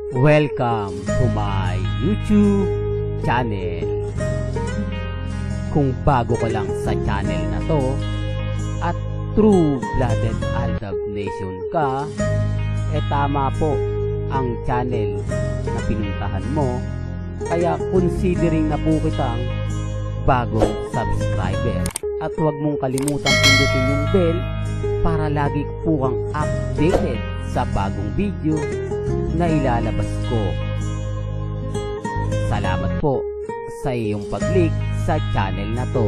Welcome to my YouTube channel. Kung bago ka lang sa channel na to at true-blooded Aldab Nation ka, tama po ang channel na pinuntahan mo. Kaya considering na po kitang bagong subscriber. At huwag mong kalimutan pindutin yung bell para lagi po kang updated sa bagong video na ilalabas ko. Salamat po sa iyong pag-click sa channel na to.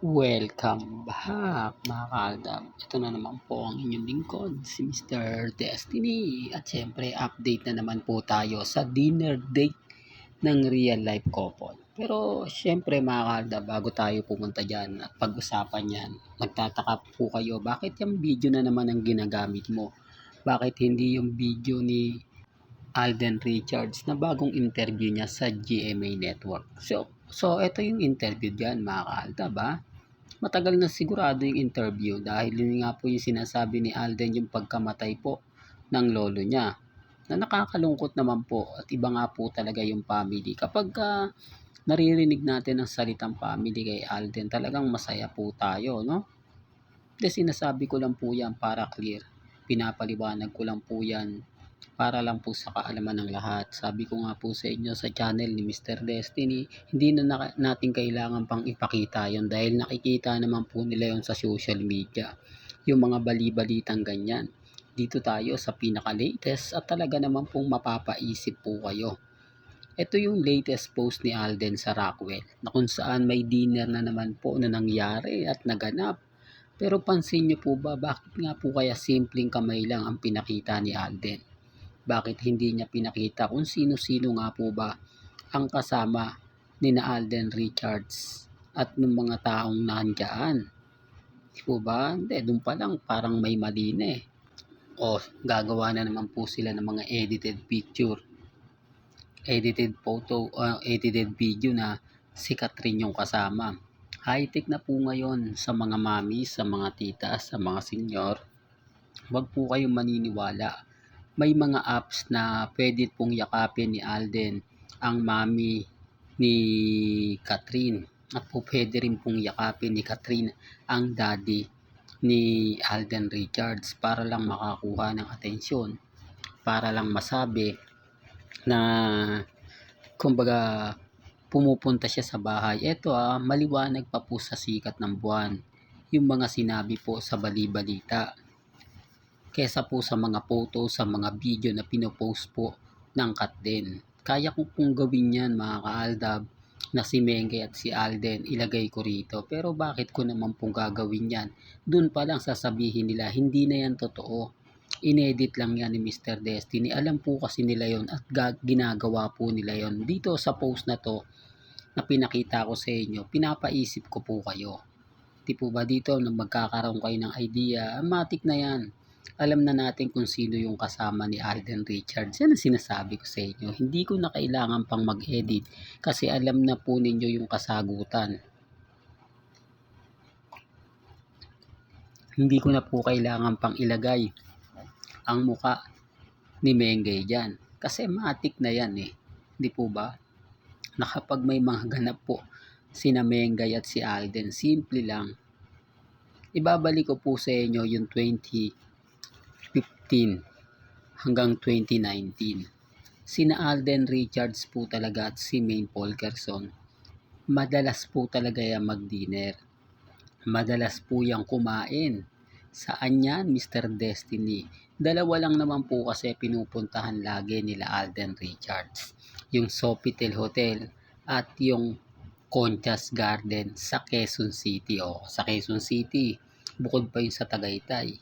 Welcome back mga kaaldab. Ito na naman po ang inyong lingkod, si Mr. Destiny. At syempre update na naman po tayo sa dinner date ng real life couple. Pero syempre mga kaaldab, bago tayo pumunta dyan at pag-usapan yan, magtataka po kayo, bakit yung video na naman ang ginagamit mo? Bakit hindi yung video ni Alden Richards na bagong interview niya sa GMA Network? So ito yung interview dyan mga kaaldab ha. Matagal na sigurado yung interview dahil yun nga po yung sinasabi ni Alden yung pagkamatay po ng lolo niya. Na nakakalungkot naman po at iba nga po talaga yung family. Kapag naririnig natin ang salitang family kay Alden, talagang masaya po tayo, no? Kasi sinasabi ko lang po yan para clear. Pinapaliwanag ko lang po yan para lang po sa kaalaman ng lahat. Sabi ko nga po sa inyo sa channel ni Mr. Destiny, hindi na natin kailangan pang ipakita yon dahil nakikita naman po nila yon sa social media. Yung mga bali-balitang ganyan. Dito tayo sa pinaka-latest at talaga naman pong mapapaisip po kayo. Ito yung latest post ni Alden sa Rockwell na kung saan may dinner na naman po na nangyari at naganap. Pero pansin niyo po ba, bakit nga po kaya simpleng kamay lang ang pinakita ni Alden? Bakit hindi niya pinakita kung sino-sino nga po ba ang kasama ni na Alden Richards at ng mga taong nandyan? Di po ba? Hindi, doon pa lang parang may mali na eh. O gagawa na naman po sila ng mga edited picture, edited photo, edited video na si Catherine yung kasama. High-tech na po ngayon sa mga mami, sa mga tita, sa mga senior. Huwag po kayong maniniwala. May mga apps na pwede pong yakapin ni Alden ang mami ni Catherine. At po pwede rin pong yakapin ni Catherine ang daddy ni Alden Richards para lang makakuha ng atensyon. Para lang masabi na kumbaga pumupunta siya sa bahay. Ito maliwanag pa po sa sikat ng buwan yung mga sinabi po sa bali-balita kesa po sa mga photo, sa mga video na pinopost po ng Catden. Kaya ko pong gawin yan mga kaaldab na si Mengge at si Alden ilagay ko rito. Pero bakit ko naman pong gagawin yan? Doon pa lang sasabihin nila hindi na yan totoo. Inedit lang yan ni Mr. Destiny. Alam po kasi nila yon at ginagawa po nila yon. Dito sa post na to na pinakita ko sa inyo, pinapaisip ko po kayo. Di po ba dito na magkakaroon kayo ng idea, matik na yan. Alam na natin kung sino yung kasama ni Alden Richards. Yan ang sinasabi ko sa inyo. Hindi ko na kailangan pang mag-edit kasi alam na po ninyo yung kasagutan. Hindi ko na po kailangan pang ilagay ang muka ni Mengge dyan. Kasi matik na yan eh. Di po ba? Na kapag may mga ganap po sina Mengge at si Alden, simple lang. Ibabalik ko po sa inyo yung 2015 hanggang 2019. Sina Alden Richards po talaga at si Maine Polkerson, madalas po talaga yan mag-dinner. Madalas po yung kumain. Saan yan, Mr. Destiny? Dalawa lang naman po kasi pinupuntahan lagi nila Alden Richards. Yung Sofitel Hotel at yung Conchas Garden sa Quezon City. Sa Quezon City, bukod pa yun sa Tagaytay.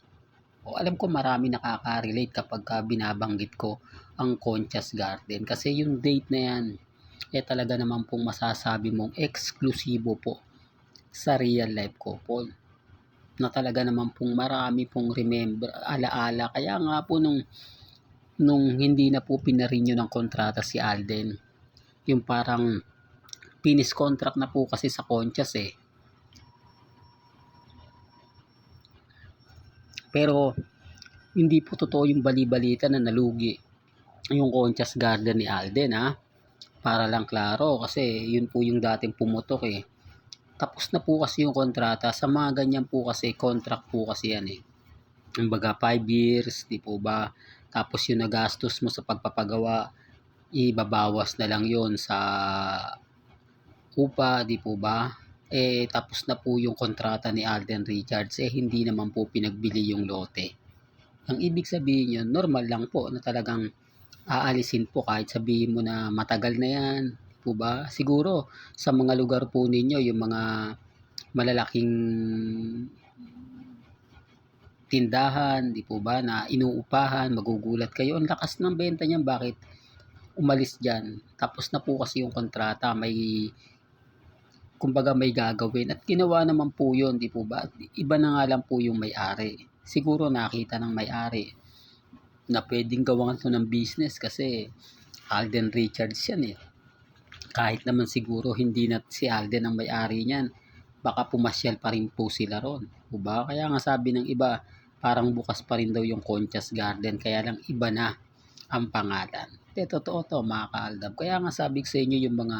Alam ko marami nakaka-relate kapag binabanggit ko ang Conchas Garden. Kasi yung date na yan, talaga naman pong masasabi mong eksklusibo po sa real life couple. Na talaga naman pong marami pong remember, alaala. Kaya nga po nung hindi na po pinarinyo ng kontrata si Alden, yung parang finish contract na po kasi sa Conchas eh. Pero hindi po totoo yung bali-balita na nalugi yung Conchas Garden ni Alden, ha. Para lang klaro kasi yun po yung dating pumutok eh. Tapos na po kasi yung kontrata. Sa mga ganyan po kasi, contract po kasi yan eh. Kumbaga 5 years, di po ba? Tapos yung nagastos mo sa pagpapagawa, ibabawas na lang yon sa upa, di po ba? Tapos na po yung kontrata ni Alden Richards, hindi naman po pinagbili yung lote. Ang ibig sabihin yun, normal lang po na talagang aalisin po kahit sabihin mo na matagal na yan, di po ba? Siguro sa mga lugar po ninyo, yung mga malalaking tindahan, di po ba, na inuupahan, magugulat kayo. Ang lakas ng benta niyan, bakit umalis dyan? Tapos na po kasi yung kontrata, may kumbaga may gagawin at ginawa naman po yun, di po ba? Iba na nga lang po yung may-ari. Siguro nakita ng may-ari na pwedeng gawan to ng business kasi Alden Richards yan eh. Kahit naman siguro hindi na si Alden ang may-ari niyan, baka pumasyal pa rin po sila ron. Diba? Kaya nga sabi ng iba, parang bukas pa rin daw yung Conchas Garden, kaya lang iba na ang pangalan. Totoo to mga kaaldab. Kaya nga sabi ko sa inyo yung mga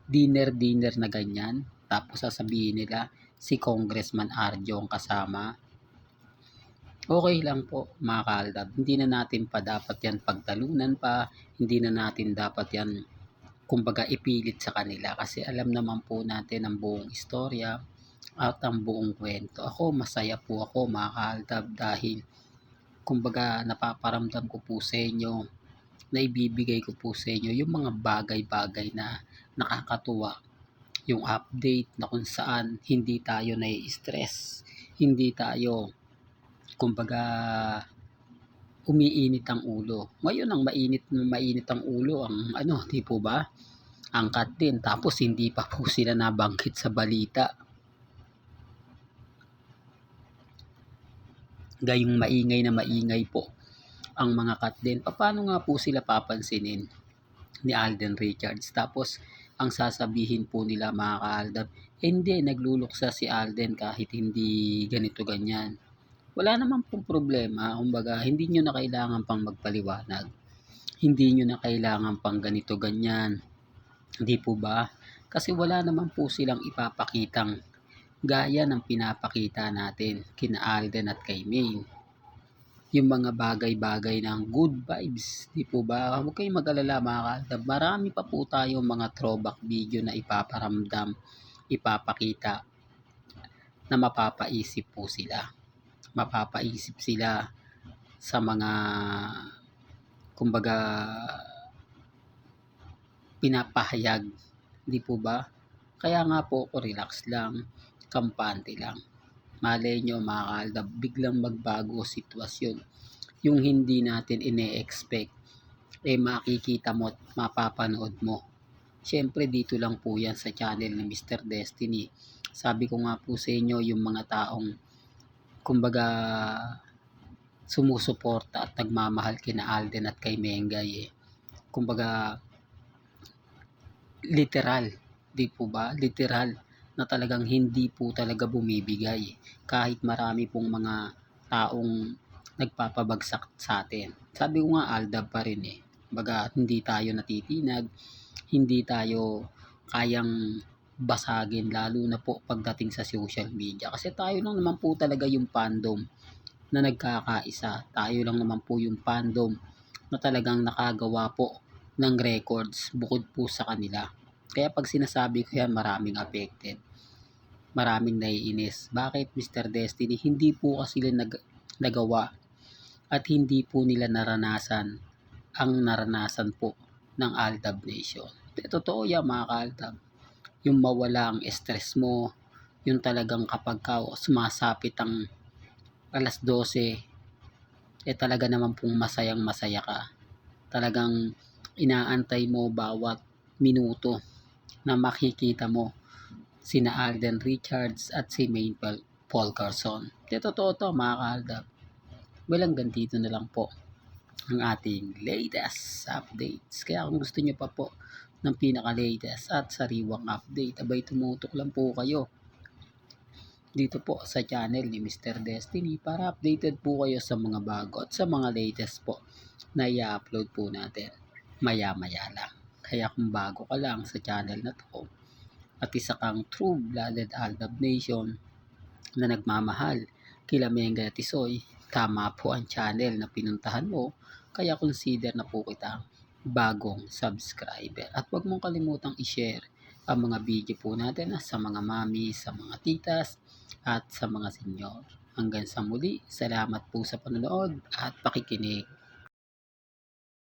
dinner na ganyan, tapos sasabihin nila si Congressman Arjo ang kasama. Okay lang po mga kaaldab. Hindi na natin pa dapat yan pagtalunan pa, hindi na natin dapat yan kumbaga ipilit sa kanila kasi alam naman po natin ang buong istorya at ang buong kwento. Ako masaya po ako mga kaaldab dahil kumbaga napaparamdam ko po sa inyo, na ibibigay ko po sa inyo yung mga bagay-bagay na nakakatuwa, yung update na kung saan hindi tayo nai-stress, hindi tayo kumbaga umiinit ang ulo. Ngayon ang mainit ang ulo ang ano, di po ba? Angkat din, tapos hindi pa po sila nabanggit sa balita. Gayong maingay na maingay po ang mga cut din. Paano nga po sila papansinin ni Alden Richards? Tapos ang sasabihin po nila mga kaaldab, hindi, nagluluksa si Alden kahit hindi ganito ganyan. Wala naman pong problema. Kumbaga, hindi nyo na kailangan pang magpaliwanag. Hindi nyo na kailangan pang ganito ganyan. Hindi po ba? Kasi wala naman po silang ipapakitang gaya ng pinapakita natin kina Alden at kay Maine. Yung mga bagay-bagay ng good vibes, di po ba? Huwag kayong mag-alala mga kaaldab. Marami pa po tayong mga throwback video na ipaparamdam, ipapakita na mapapaisip po sila. Mapapaisip sila sa mga kumbaga pinapahayag, di po ba? Kaya nga po ako relax lang, kampante lang. Malay nyo mga kaaldab, biglang magbago sitwasyon. Yung hindi natin ine-expect, makikita mo at mapapanood mo. Siyempre dito lang po yan sa channel ni Mr. Destiny. Sabi ko nga po sa inyo, yung mga taong kumbaga sumusuporta at nagmamahal kina Alden at kay Mengay kumbaga literal, di po ba? Literal na talagang hindi po talaga bumibigay kahit marami pong mga taong nagpapabagsak sa atin. Sabi ko nga Aldab pa rin Baga hindi tayo natitinag, hindi tayo kayang basagin lalo na po pagdating sa social media. Kasi tayo lang naman po talaga yung fandom na nagkakaisa. Tayo lang naman po yung fandom na talagang nakagawa po ng records bukod po sa kanila. Kaya pag sinasabi ko yan, maraming affected. Maraming naiinis. Bakit Mr. Destiny? Hindi po kasi sila nagawa at hindi po nila naranasan ang naranasan po ng Aldab Nation. Totoo yan mga ka-Aldab. Yung mawala ang stress mo, yung talagang kapag sumasapit ang alas 12, talaga naman pong masayang masaya ka. Talagang inaantay mo bawat minuto na makikita mo sina Alden Richards at si Maine Paul Carson. Totoo to mga ka-Aldab. Walang ganito na lang po ang ating latest updates. Kaya kung gusto nyo pa po ng pinaka-latest at sariwang update, abay tumutok lang po kayo dito po sa channel ni Mr. Destiny para updated po kayo sa mga bago at sa mga latest po na i-upload po natin maya-maya lang. Kaya kung bago ka lang sa channel na to at isa kang true-blooded Aldab Nation na nagmamahal kila Menga at Tisoy, tama po ang channel na pinuntahan mo, kaya consider na po kita bagong subscriber. At huwag mong kalimutang i-share ang mga video po natin sa mga mami, sa mga titas, at sa mga senyor. Hanggang sa muli, salamat po sa panonood at pakikinig.